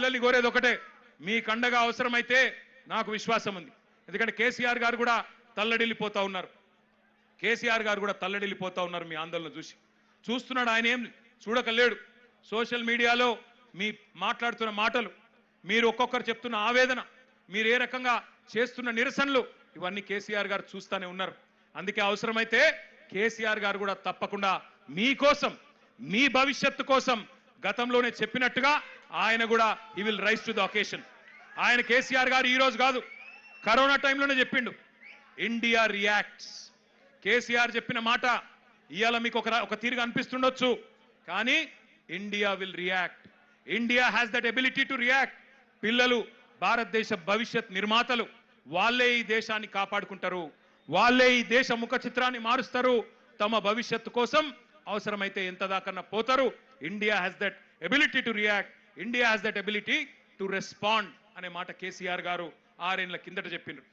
పిల్లల్ని కోరేది ఒకటే, మీ కండగా అవసరమైతే నాకు విశ్వాసం ఉంది. ఎందుకంటే కేసీఆర్ గారు కూడా తల్లడిల్లిపోతా ఉన్నారు. కేసీఆర్ గారు కూడా తల్లడిల్లిపోతా ఉన్నారు మీ ఆందోళన చూస్తున్నాడు. ఆయన ఏం చూడకలేడు. సోషల్ మీడియాలో మీ మాట్లాడుతున్న మాటలు, మీరు ఒక్కొక్కరు చెప్తున్న ఆవేదన, మీరు ఏ రకంగా చేస్తున్న నిరసనలు, ఇవన్నీ కేసీఆర్ గారు చూస్తూనే ఉన్నారు. అందుకే అవసరమైతే కేసీఆర్ గారు కూడా తప్పకుండా మీకోసం, మీ భవిష్యత్తు కోసం గతంలోనే చెప్పినట్టుగా ఆయన కూడా he will rise to the occasion. ఆయన కేసీఆర్ గారు ఈ రోజు కాదు, కరోనా టైంలోనే చెప్పిండు, ఇండియా రియాక్ట్స్. కేసీఆర్ చెప్పిన మాట ఇవాళ మీకు ఒక తీరుగా అనిపిస్తుండొచ్చు, కానీ India will react. India has that ability to react. పిల్లలు భారతదేశ భవిష్యత్ నిర్మాతలు, వాళ్ళే ఈ దేశాన్ని కాపాడుకుంటారు, వాళ్ళే ఈ దేశ ముఖ చిత్రాన్ని మారుస్తారు. తమ భవిష్యత్తు కోసం అవసరమైతే ఎంత దాకన్నా పోతారు. India has that ability to react, India has that ability to respond అనే మాట కేసీఆర్ గారు 6 ఏళ్ల కిందట చెప్పిండ్రు.